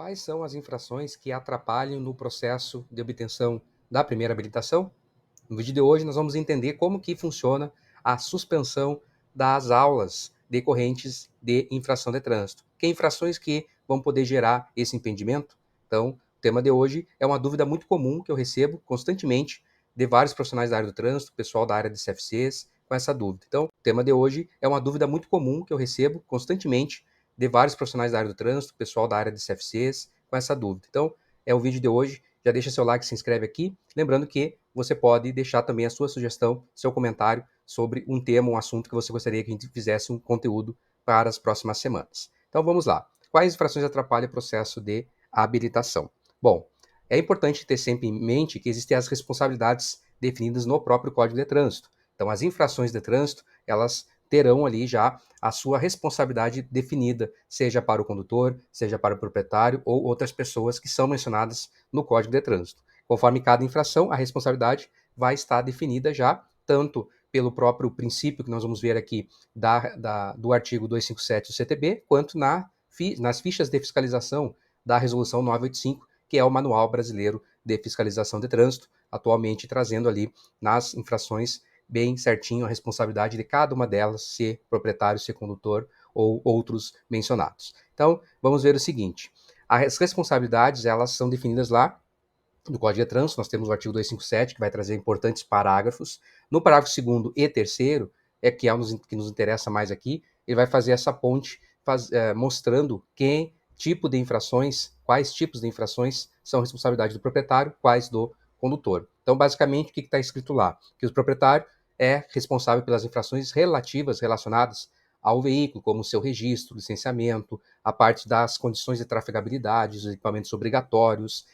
Quais são as infrações que atrapalham no processo de obtenção da primeira habilitação? No vídeo de hoje nós vamos entender como que funciona a suspensão das aulas decorrentes de infração de trânsito. Que infrações que vão poder gerar esse impedimento? Então, o tema de hoje é uma dúvida muito comum que eu recebo constantemente de vários profissionais da área do trânsito, pessoal da área de CFCs, com essa dúvida. Então, o tema de hoje é uma dúvida muito comum que eu recebo constantemente de vários profissionais da área do trânsito, pessoal da área de CFCs, com essa dúvida. Então, é o vídeo de hoje. Já deixa seu like, se inscreve aqui. Lembrando que você pode deixar também a sua sugestão, seu comentário sobre um tema, um assunto que você gostaria que a gente fizesse um conteúdo para as próximas semanas. Então vamos lá. Quais infrações atrapalham o processo de habilitação? Bom, é importante ter sempre em mente que existem as responsabilidades definidas no próprio Código de Trânsito. Então as infrações de trânsito, elas terão ali já a sua responsabilidade definida, seja para o condutor, seja para o proprietário ou outras pessoas que são mencionadas no Código de Trânsito. Conforme cada infração, a responsabilidade vai estar definida já, tanto pelo próprio princípio que nós vamos ver aqui do artigo 257 do CTB, quanto nas fichas de fiscalização da Resolução 985, que é o Manual Brasileiro de Fiscalização de Trânsito, atualmente trazendo ali nas infrações bem certinho a responsabilidade de cada uma delas, se proprietário, se condutor ou outros mencionados. Então, vamos ver o seguinte: as responsabilidades, elas são definidas lá no Código de Trânsito. Nós temos o artigo 257, que vai trazer importantes parágrafos. No parágrafo 2º e 3º, que é o que nos interessa mais aqui, ele vai fazer essa ponte mostrando quais tipos de infrações são responsabilidade do proprietário, quais do condutor. Então, basicamente, o que está escrito lá? Que o proprietário é responsável pelas infrações relacionadas ao veículo, como o seu registro, licenciamento, a parte das condições de trafegabilidade, os equipamentos obrigatórios,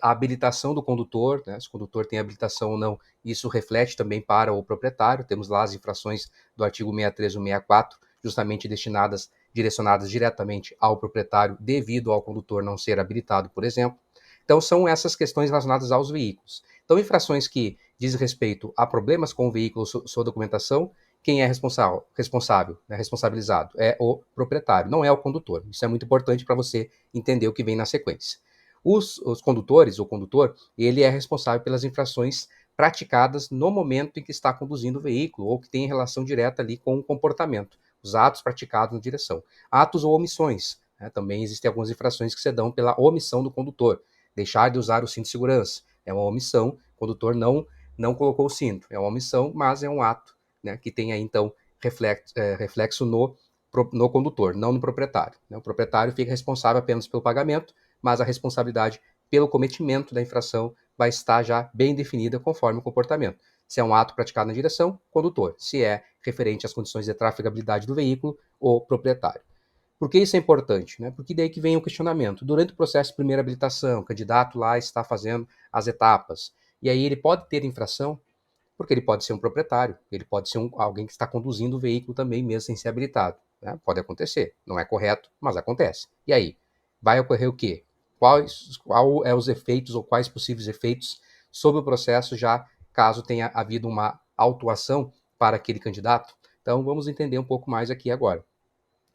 a habilitação do condutor, né? Se o condutor tem habilitação ou não, isso reflete também para o proprietário. Temos lá as infrações do artigo 63 e 64, justamente direcionadas diretamente ao proprietário, devido ao condutor não ser habilitado, por exemplo. Então, são essas questões relacionadas aos veículos. Então, infrações que dizem respeito a problemas com o veículo, sua documentação, quem é responsável, né, responsabilizado, é o proprietário, não é o condutor. Isso é muito importante para você entender o que vem na sequência. Os condutores, o condutor, ele é responsável pelas infrações praticadas no momento em que está conduzindo o veículo ou que tem relação direta ali com o comportamento, os atos praticados na direção. Atos ou omissões, né? Também existem algumas infrações que se dão pela omissão do condutor. Deixar de usar o cinto de segurança é uma omissão, o condutor não colocou o cinto, é uma omissão, mas é um ato, né, que tem aí então reflexo no condutor, não no proprietário, né? O proprietário fica responsável apenas pelo pagamento, mas a responsabilidade pelo cometimento da infração vai estar já bem definida conforme o comportamento. Se é um ato praticado na direção, condutor. Se é referente às condições de trafegabilidade do veículo, o proprietário. Por que isso é importante? Né? Porque daí que vem o questionamento. Durante o processo de primeira habilitação, o candidato lá está fazendo as etapas. E aí ele pode ter infração, porque ele pode ser um proprietário, ele pode ser alguém que está conduzindo o veículo também, mesmo sem ser habilitado. Né? Pode acontecer. Não é correto, mas acontece. E aí? Vai ocorrer o quê? Qual é os efeitos ou quais possíveis efeitos sobre o processo, já caso tenha havido uma autuação para aquele candidato? Então, vamos entender um pouco mais aqui agora.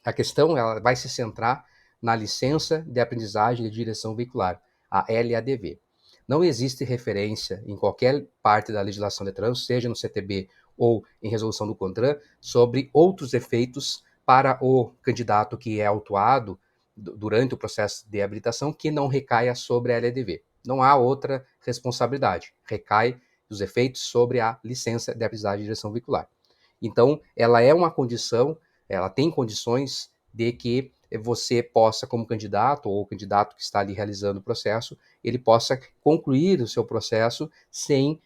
A questão, ela vai se centrar na licença de aprendizagem de direção veicular, a LADV. Não existe referência em qualquer parte da legislação de trânsito, seja no CTB ou em resolução do CONTRAN, sobre outros efeitos para o candidato que é autuado durante o processo de habilitação que não recaia sobre a LADV. Não há outra responsabilidade. Recai os efeitos sobre a licença de aprendizagem de direção veicular. Então, ela é uma condição, ela tem condições de que você possa, como candidato, ou o candidato que está ali realizando o processo, ele possa concluir o seu processo sem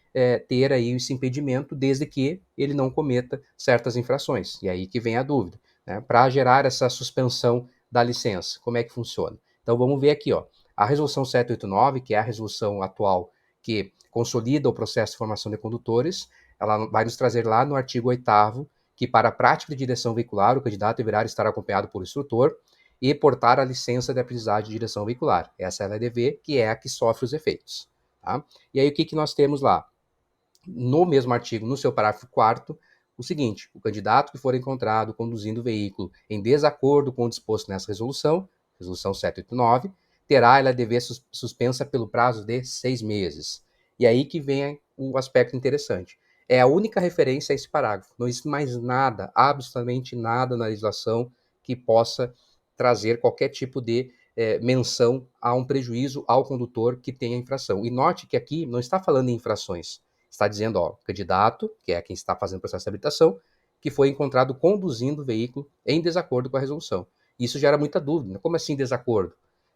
ter aí esse impedimento, desde que ele não cometa certas infrações. E aí que vem a dúvida, né? Para gerar essa suspensão da licença, como é que funciona? Então vamos ver aqui, ó. A resolução 789, que é a resolução atual que consolida o processo de formação de condutores, ela vai nos trazer lá no artigo 8º que para a prática de direção veicular, o candidato deverá estar acompanhado por instrutor e portar a licença de aprendizagem de direção veicular. Essa é a LDV, que é a que sofre os efeitos. Tá? E aí o que nós temos lá? No mesmo artigo, no seu parágrafo 4º, o seguinte: o candidato que for encontrado conduzindo o veículo em desacordo com o disposto nessa resolução, resolução 789, terá ela dever suspensa pelo prazo de 6 meses. E aí que vem o aspecto interessante. É a única referência a esse parágrafo. Não existe mais nada, absolutamente nada na legislação que possa trazer qualquer tipo de menção a um prejuízo ao condutor que tenha infração. E note que aqui não está falando em infrações. Está dizendo, ó, candidato, que é quem está fazendo o processo de habilitação, que foi encontrado conduzindo o veículo em desacordo com a resolução. Isso gera muita dúvida. Como assim desacordo?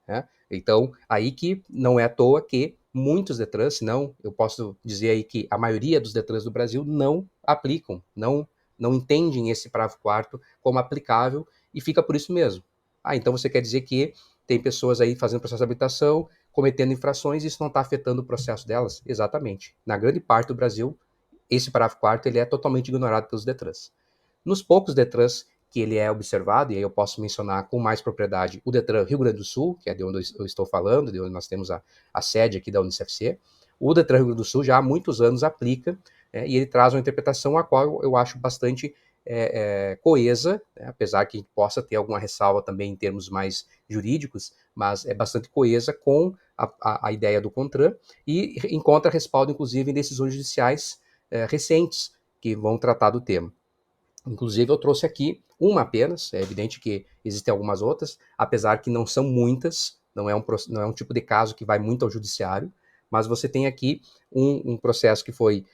Né? Então, aí que não é à toa que muitos DETRANs, se não, eu posso dizer aí que a maioria dos DETRANs do Brasil não aplicam, não entendem esse parágrafo 4º como aplicável e fica por isso mesmo. Ah, então você quer dizer que tem pessoas aí fazendo processo de habilitação, cometendo infrações e isso não está afetando o processo delas? Exatamente. Na grande parte do Brasil, esse parágrafo 4º ele é totalmente ignorado pelos DETRANs. Nos poucos DETRANs que ele é observado, e aí eu posso mencionar com mais propriedade o DETRAN Rio Grande do Sul, que é de onde eu estou falando, de onde nós temos a sede aqui da UniCFC. O DETRAN Rio Grande do Sul já há muitos anos aplica, e ele traz uma interpretação a qual eu acho bastante coesa, né, apesar que possa ter alguma ressalva também em termos mais jurídicos, mas é bastante coesa com a ideia do CONTRAN e encontra respaldo, inclusive, em decisões judiciais recentes que vão tratar do tema. Inclusive, eu trouxe aqui uma apenas, é evidente que existem algumas outras, apesar que não são muitas, não é um tipo de caso que vai muito ao judiciário, mas você tem aqui um processo que foi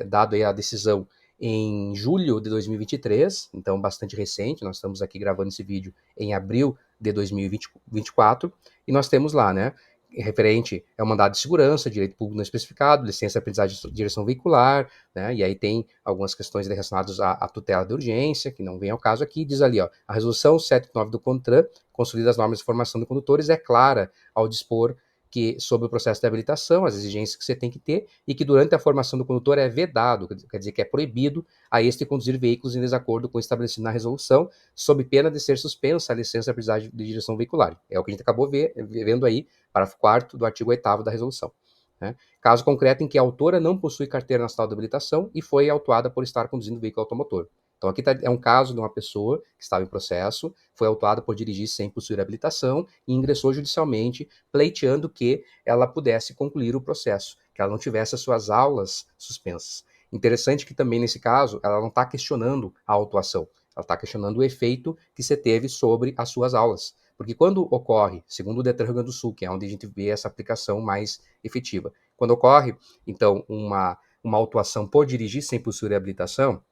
dado aí a decisão em julho de 2023, então bastante recente, nós estamos aqui gravando esse vídeo em abril de 2024, e nós temos lá, né, referente ao mandado de segurança, direito público não especificado, licença de aprendizagem de direção veicular, né, e aí tem algumas questões relacionadas à tutela de urgência, que não vem ao caso aqui, diz ali, ó, a resolução 709 do CONTRAN, consolida as normas de formação de condutores, é clara ao dispor que, sobre o processo de habilitação, as exigências que você tem que ter, e que durante a formação do condutor é vedado, quer dizer que é proibido a este conduzir veículos em desacordo com o estabelecido na resolução, sob pena de ser suspensa a licença de aprendizagem de direção veicular. É o que a gente acabou vendo aí, parágrafo 4º do artigo 8º da resolução. Né? Caso concreto em que a autora não possui carteira nacional de habilitação e foi autuada por estar conduzindo veículo automotor. Então aqui é um caso de uma pessoa que estava em processo, foi autuada por dirigir sem possuir habilitação e ingressou judicialmente pleiteando que ela pudesse concluir o processo, que ela não tivesse as suas aulas suspensas. Interessante que também nesse caso ela não está questionando a autuação, ela está questionando o efeito que você teve sobre as suas aulas. Porque quando ocorre, segundo o DETRAN Rio Grande do Sul, que é onde a gente vê essa aplicação mais efetiva, quando ocorre, então, uma autuação por dirigir sem possuir habilitação,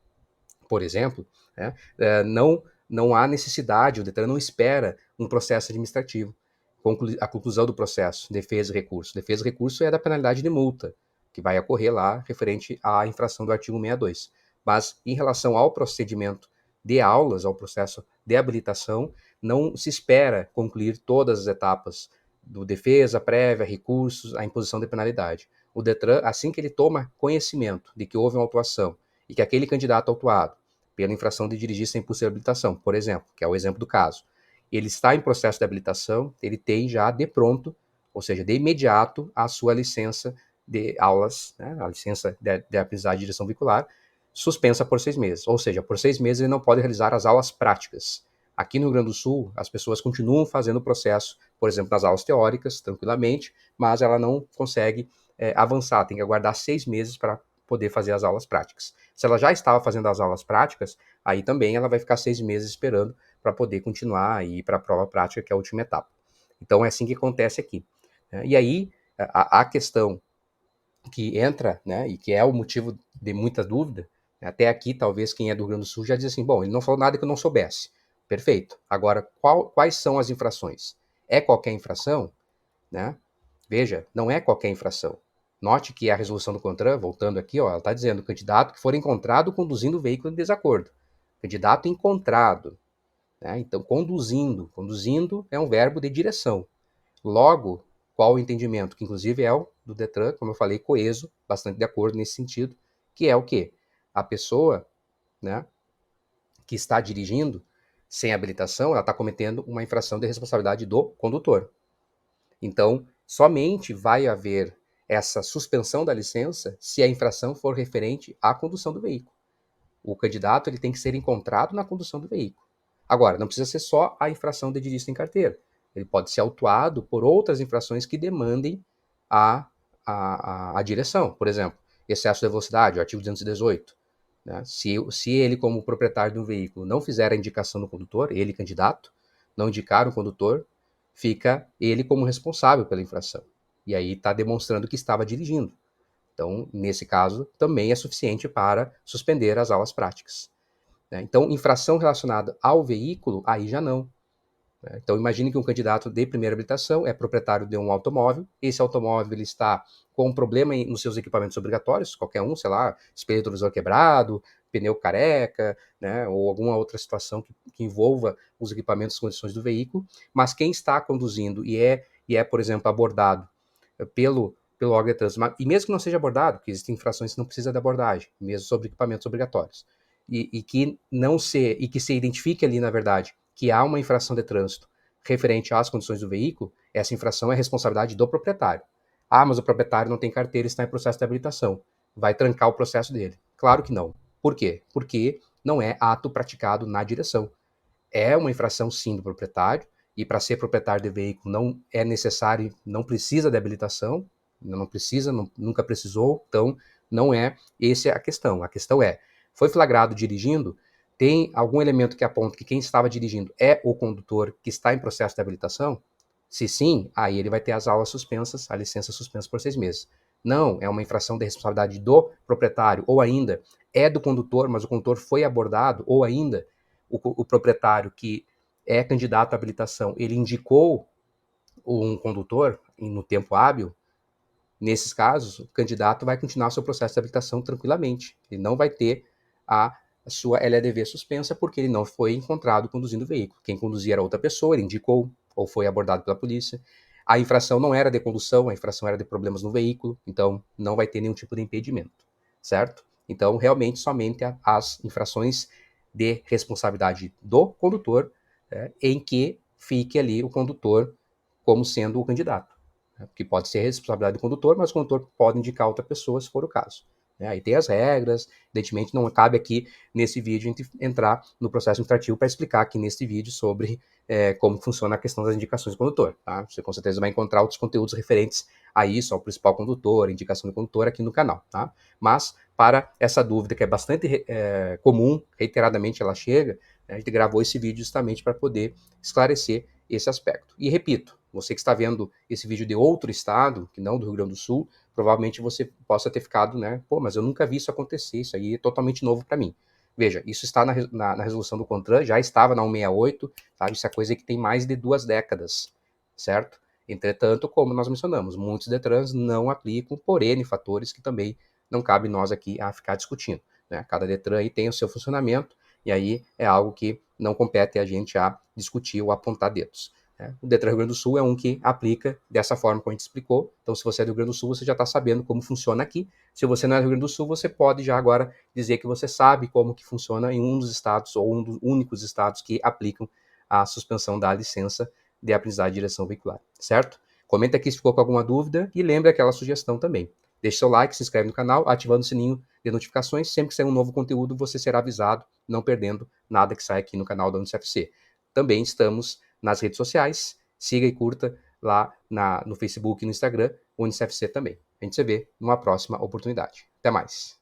por exemplo, né, não há necessidade, o DETRAN não espera um processo administrativo. A conclusão do processo, defesa e recurso. Defesa e recurso é da penalidade de multa, que vai ocorrer lá referente à infração do artigo 62. Mas, em relação ao procedimento de aulas, ao processo de habilitação, não se espera concluir todas as etapas do defesa, prévia, recursos, a imposição de penalidade. O DETRAN, assim que ele toma conhecimento de que houve uma autuação e que aquele candidato autuado pela infração de dirigir sem possuir habilitação, por exemplo, que é o exemplo do caso, ele está em processo de habilitação, ele tem já de pronto, ou seja, de imediato, a sua licença de aulas, né, a licença de aprendizagem de direção veicular, suspensa por 6 meses. Ou seja, por 6 meses ele não pode realizar as aulas práticas. Aqui no Rio Grande do Sul, as pessoas continuam fazendo o processo, por exemplo, nas aulas teóricas, tranquilamente, mas ela não consegue avançar, tem que aguardar 6 meses para poder fazer as aulas práticas. Se ela já estava fazendo as aulas práticas, aí também ela vai ficar 6 meses esperando para poder continuar e ir para a prova prática, que é a última etapa. Então é assim que acontece aqui. E aí a questão que entra, né, e que é o motivo de muita dúvida, até aqui talvez quem é do Rio Grande do Sul já diz assim, bom, ele não falou nada que eu não soubesse. Perfeito. Agora, quais são as infrações? É qualquer infração? Né? Veja, não é qualquer infração. Note que a resolução do CONTRAN, voltando aqui, ó, ela está dizendo candidato que for encontrado conduzindo o veículo em desacordo. Candidato encontrado. Né? Então, conduzindo é um verbo de direção. Logo, qual o entendimento? Que inclusive é o do DETRAN, como eu falei, coeso, bastante de acordo nesse sentido, que é o quê? A pessoa, né, que está dirigindo sem habilitação, ela está cometendo uma infração de responsabilidade do condutor. Então, somente vai haver essa suspensão da licença se a infração for referente à condução do veículo. O candidato ele tem que ser encontrado na condução do veículo. Agora, não precisa ser só a infração de dirigir sem carteira. Ele pode ser autuado por outras infrações que demandem a direção. Por exemplo, excesso de velocidade, o artigo 218. Né? Se ele, como proprietário de um veículo, não fizer a indicação do condutor, ele, candidato, não indicar o condutor, fica ele como responsável pela infração. E aí está demonstrando que estava dirigindo. Então, nesse caso, também é suficiente para suspender as aulas práticas. Né? Então, infração relacionada ao veículo, aí já não. Né? Então, imagine que um candidato de primeira habilitação é proprietário de um automóvel, esse automóvel ele está com um problema nos seus equipamentos obrigatórios, qualquer um, sei lá, espelho retrovisor quebrado, pneu careca, né, ou alguma outra situação que envolva os equipamentos e condições do veículo, mas quem está conduzindo e é, por exemplo, abordado pelo órgão de trânsito, e mesmo que não seja abordado, porque existem infrações que não precisa de abordagem, mesmo sobre equipamentos obrigatórios, e que se identifique ali, na verdade, que há uma infração de trânsito referente às condições do veículo, essa infração é responsabilidade do proprietário. Ah, mas o proprietário não tem carteira e está em processo de habilitação. Vai trancar o processo dele. Claro que não. Por quê? Porque não é ato praticado na direção. É uma infração, sim, do proprietário, e para ser proprietário de veículo não é necessário, não precisa de habilitação, não precisa, nunca precisou, então não é essa a questão. A questão é, foi flagrado dirigindo, tem algum elemento que aponta que quem estava dirigindo é o condutor que está em processo de habilitação? Se sim, aí ele vai ter as aulas suspensas, a licença suspensa por 6 meses. Não, é uma infração de responsabilidade do proprietário, ou ainda é do condutor, mas o condutor foi abordado, ou ainda o proprietário que é candidato à habilitação, ele indicou um condutor no tempo hábil, nesses casos, o candidato vai continuar seu processo de habilitação tranquilamente. Ele não vai ter a sua LEDV suspensa porque ele não foi encontrado conduzindo o veículo. Quem conduzia era outra pessoa, ele indicou ou foi abordado pela polícia. A infração não era de condução, a infração era de problemas no veículo, então não vai ter nenhum tipo de impedimento, certo? Então, realmente, somente as infrações de responsabilidade do condutor, em que fique ali o condutor como sendo o candidato, né? Que pode ser responsabilidade do condutor, mas o condutor pode indicar outra pessoa se for o caso. Né? Aí tem as regras, evidentemente não cabe aqui nesse vídeo a gente entrar no processo administrativo para explicar aqui nesse vídeo sobre como funciona a questão das indicações do condutor. Tá? Você com certeza vai encontrar outros conteúdos referentes a isso, ao principal condutor, indicação do condutor aqui no canal. Tá? Mas para essa dúvida que é bastante comum, reiteradamente ela chega, a gente gravou esse vídeo justamente para poder esclarecer esse aspecto. E repito, você que está vendo esse vídeo de outro estado, que não do Rio Grande do Sul, provavelmente você possa ter ficado, né? Pô, mas eu nunca vi isso acontecer, isso aí é totalmente novo para mim. Veja, isso está na resolução do CONTRAN, já estava na 168, tá? Isso é coisa que tem mais de 2 décadas, certo? Entretanto, como nós mencionamos, muitos DETRANs não aplicam por N fatores que também não cabe nós aqui a ficar discutindo. Né? Cada DETRAN aí tem o seu funcionamento, e aí é algo que não compete a gente a discutir ou apontar dedos. Né? O DETRAN Rio Grande do Sul é um que aplica dessa forma como a gente explicou. Então, se você é do Rio Grande do Sul, você já está sabendo como funciona aqui. Se você não é do Rio Grande do Sul, você pode já agora dizer que você sabe como que funciona em um dos estados ou um dos únicos estados que aplicam a suspensão da licença de aprendizagem de direção veicular, certo? Comenta aqui se ficou com alguma dúvida e lembre aquela sugestão também. Deixe seu like, se inscreve no canal, ativando o sininho de notificações. Sempre que sair um novo conteúdo, você será avisado, não perdendo nada que sai aqui no canal da UniCFC. Também estamos nas redes sociais, siga e curta lá no Facebook e no Instagram, UniCFC também. A gente se vê numa próxima oportunidade. Até mais.